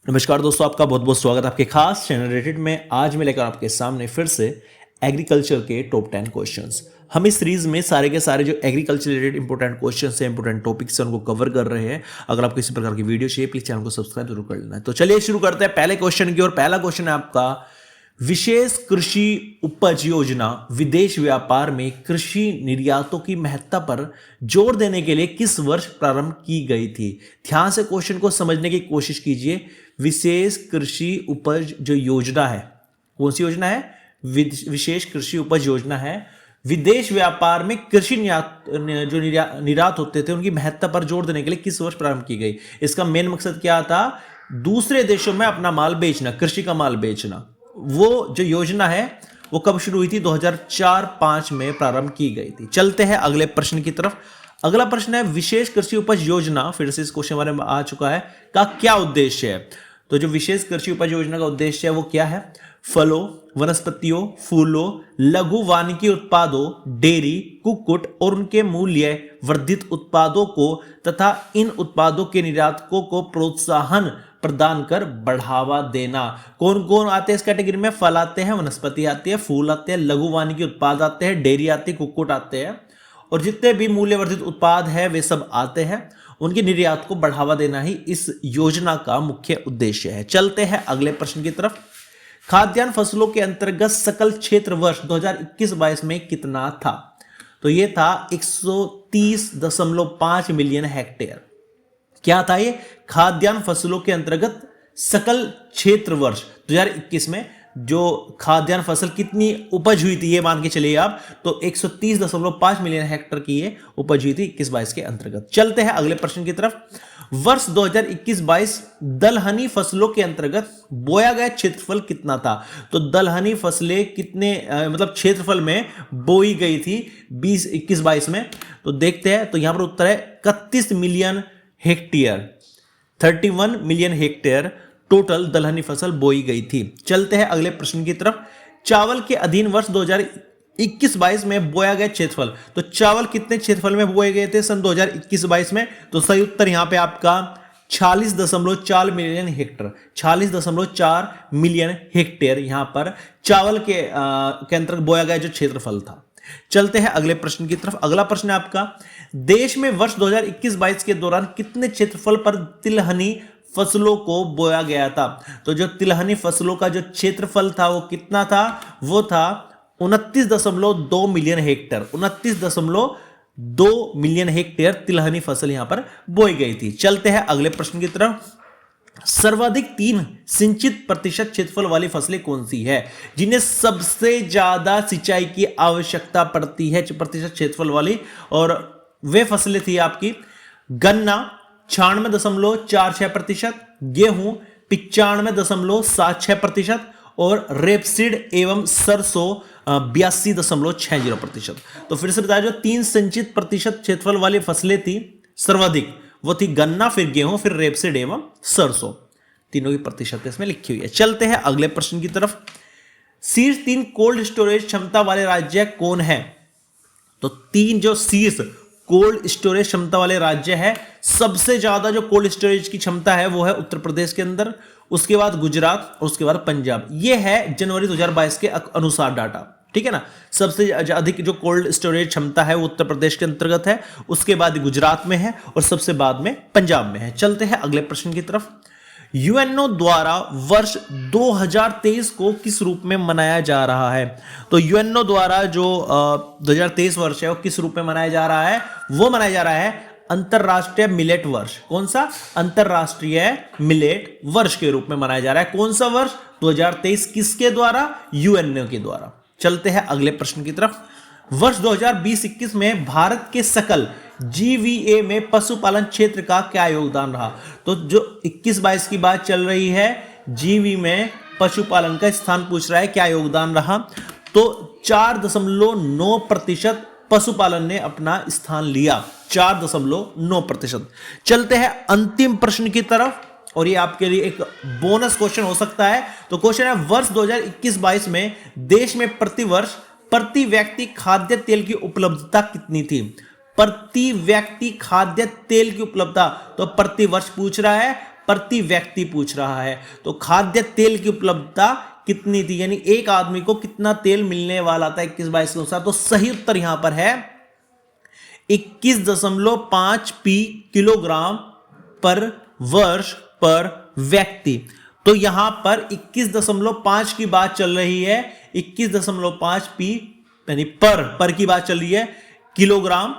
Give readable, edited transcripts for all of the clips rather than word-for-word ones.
नमस्कार दोस्तों, आपका बहुत बहुत स्वागत है आपके खास चैनल रेटेड में। आज मैं लेकर आपके सामने फिर से एग्रीकल्चर के टॉप 10 क्वेश्चंस। हम इस सीरीज में सारे के सारे जो एग्रीकल्चर रिलेटेड इंपॉर्टेंट क्वेश्चंस हैं, इंपॉर्टेंट टॉपिक्स हैं, उनको कवर कर रहे हैं। अगर आपको किसी प्रकार की वीडियो चाहिए प्लीज चैनल को सब्सक्राइब जरूर कर लेना है। तो चलिए शुरू करते हैं पहले क्वेश्चन की। और पहला क्वेश्चन है आपका, विशेष कृषि उपज योजना विदेश व्यापार में कृषि निर्यातों की महत्ता पर जोर देने के लिए किस वर्ष प्रारंभ की गई थी? ध्यान से क्वेश्चन को समझने की कोशिश कीजिए। विशेष कृषि उपज जो योजना है, कौन सी योजना है? विशेष कृषि उपज योजना है। विदेश व्यापार में कृषि निर्यात होते थे उनकी महत्ता पर जोर देने के लिए किस वर्ष प्रारंभ की गई? इसका मेन मकसद क्या था? दूसरे देशों में अपना माल बेचना, कृषि का माल बेचना। वो जो योजना है वो कब शुरू हुई थी? 2004-05 में प्रारंभ की गई थी। चलते हैं अगले प्रश्न की तरफ। अगला प्रश्न है, विशेष कृषि उपज योजना, फिर से इस क्वेश्चन बारे में आ चुका है, का क्या उद्देश्य है? तो जो विशेष कृषि उपज योजना का उद्देश्य है वो क्या है? फलों, वनस्पतियों, फूलों, लघु वानिकी उत्पादों, डेयरी, कुक्कुट और उनके मूल्य वर्धित उत्पादों को तथा इन उत्पादों के निर्यातकों को प्रोत्साहन प्रदान कर बढ़ावा देना। कौन कौन आते हैं इस कैटेगरी में? फल आते हैं, वनस्पति आती है, फूल आते हैं, लघु वानिकी उत्पाद आते हैं, डेयरी आती है, कुक्कुट आते हैं, और जितने भी मूल्यवर्धित उत्पाद है वे सब आते हैं। उनके निर्यात को बढ़ावा देना ही इस योजना का मुख्य उद्देश्य है। चलते हैं अगले प्रश्न की तरफ। खाद्यान्न फसलों के अंतर्गत सकल क्षेत्र वर्ष 2021-22 में कितना था? तो यह था 130.5 मिलियन हेक्टेयर। क्या था ये? खाद्यान्न फसलों के अंतर्गत सकल क्षेत्र वर्ष 2021 में जो खाद्यान्न फसल कितनी उपज हुई थी ये मान के चलिए आप, तो 130.5 मिलियन हेक्टेयर की ये उपज हुई थी 21-22 के अंतर्गत। चलते हैं अगले प्रश्न की तरफ। वर्ष 2021-22 दलहनी फसलों के अंतर्गत बोया गया क्षेत्रफल कितना था? तो दलहनी फसलें कितने मतलब क्षेत्रफल में बोई गई थी 21-22 में? तो देखते हैं। तो यहां पर उत्तर है 31 million hectare, 31 million hectare total दलहनी फसल बोई गई थी। चलते हैं अगले प्रश्न की तरफ। चावल के अधीन वर्ष 2021-22 में बोया गया क्षेत्रफल, तो चावल कितने क्षेत्रफल में बोए गए थे सन 2021-22 में? तो सही उत्तर यहां पे आपका 46.4 मिलियन हेक्टेयर, 46.4 मिलियन हेक्टेयर यहां पर चावल के अंतर्गत बोया गया जो क्षेत्रफल था। चलते हैं अगले प्रश्न की तरफ। अगला प्रश्न है आपका, देश में वर्ष 2021-22 के दौरान कितने क्षेत्रफल पर तिलहनी फसलों को बोया गया था? तो जो तिलहनी फसलों का जो क्षेत्रफल था वो कितना था? वो था 29.2 मिलियन हेक्टेयर। 29.2 मिलियन हेक्टेयर तिलहनी फसल यहां पर बोई गई थी। चलते हैं अगले प्रश्न की तरफ। सर्वाधिक 3 सिंचित प्रतिशत क्षेत्रफल वाली फसलें कौन सी है जिन्हें सबसे ज्यादा सिंचाई की आवश्यकता पड़ती है प्रतिशत क्षेत्रफल वाली? और वे फसलें थी आपकी गन्ना 96.46%, गेहूं 95.76% और रेपसीड एवं सरसों 82.60%। तो फिर से बताया, जो 3 संचित प्रतिशत क्षेत्रफल वाली फसलें थी सर्वाधिक, वो थी गन्ना, फिर गेहूं, फिर रेपसीड एवं सरसों। तीनों की प्रतिशत इसमें लिखी हुई है। चलते हैं अगले प्रश्न की तरफ। शीर्ष 3 कोल्ड स्टोरेज क्षमता वाले राज्य कौन है? तो 3 जो शीर्ष कोल्ड स्टोरेज क्षमता वाले राज्य है, सबसे ज्यादा जो कोल्ड स्टोरेज की क्षमता है वो है उत्तर प्रदेश के अंदर, उसके बाद गुजरात और उसके बाद पंजाब। ये है जनवरी 2022 के अनुसार डाटा, ठीक है ना। सबसे अधिक जो कोल्ड स्टोरेज क्षमता है वो उत्तर प्रदेश के अंतर्गत है, उसके बाद गुजरात में है और सबसे बाद में पंजाब में है। चलते हैं अगले प्रश्न की तरफ। यूएनओ द्वारा वर्ष 2023 को किस रूप में मनाया जा रहा है? तो यूएनओ द्वारा जो 2023 वर्ष है वो किस रूप में मनाया जा रहा है? वो मनाया जा रहा है अंतरराष्ट्रीय मिलेट वर्ष। कौन सा? अंतरराष्ट्रीय मिलेट वर्ष के रूप में मनाया जा रहा है। कौन सा वर्ष? 2023। किसके द्वारा? यूएनओ के द्वारा। चलते हैं अगले प्रश्न की तरफ। वर्ष 2020-21 में भारत के सकल जीवीए में पशुपालन क्षेत्र का क्या योगदान रहा? तो जो 21-22 की बात चल रही है, जीवी में पशुपालन का स्थान पूछ रहा है, क्या योगदान रहा? तो 4.9% पशुपालन ने अपना स्थान लिया, 4.9%। चलते हैं अंतिम प्रश्न की तरफ, और ये आपके लिए एक बोनस क्वेश्चन हो सकता है। तो क्वेश्चन है, वर्ष 2021-22 में देश में प्रतिवर्ष प्रति व्यक्ति खाद्य तेल की उपलब्धता कितनी थी? प्रति व्यक्ति खाद्य तेल की उपलब्धता, तो प्रति वर्ष पूछ रहा है, प्रति व्यक्ति पूछ रहा है। तो खाद्य तेल की उपलब्धता कितनी थी, यानी एक आदमी को कितना तेल मिलने वाला था 21-22 के अनुसार। तो सही उत्तर यहां पर है 21.5 किलोग्राम पर वर्ष पर व्यक्ति। तो यहां पर 21.5 की बात चल रही है, 21.5 पी यानी पर की बात चल रही है, किलोग्राम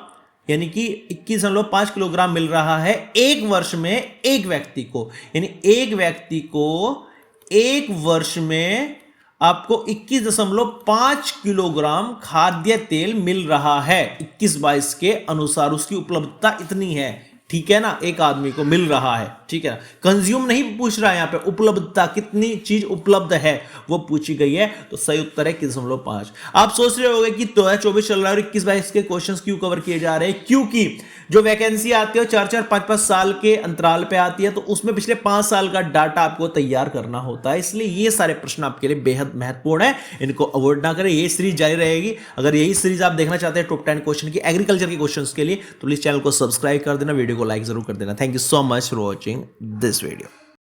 यानी कि 21.5 किलोग्राम मिल रहा है एक वर्ष में एक व्यक्ति को। यानी एक व्यक्ति को एक वर्ष में आपको 21.5 किलोग्राम खाद्य तेल मिल रहा है। 21-22 के अनुसार उसकी उपलब्धता इतनी है, ठीक है ना, एक आदमी को मिल रहा है, ठीक है ना। कंज्यूम नहीं पूछ रहा है यहां पे, उपलब्धता कितनी चीज उपलब्ध है वो पूछी गई है। तो सही उत्तर है 21.5। आप सोच रहे होंगे कि 2024 चल रहा है और 21-22 के क्वेश्चंस क्यों कवर किए जा रहे हैं, क्योंकि जो वैकेंसी आती है 4-4, 5-5 साल के अंतराल पे आती है, तो उसमें पिछले 5 साल का डाटा आपको तैयार करना होता है। इसलिए ये सारे प्रश्न आपके लिए बेहद महत्वपूर्ण है, इनको अवॉइड ना करें। ये सीरीज जारी रहेगी। अगर यही सीरीज आप देखना चाहते हैं टॉप 10 क्वेश्चन की एग्रीकल्चर के क्वेश्चंस के लिए, तो प्लीज चैनल को सब्सक्राइब कर देना, वीडियो को लाइक जरूर कर देना। Thank you so much for watching this video.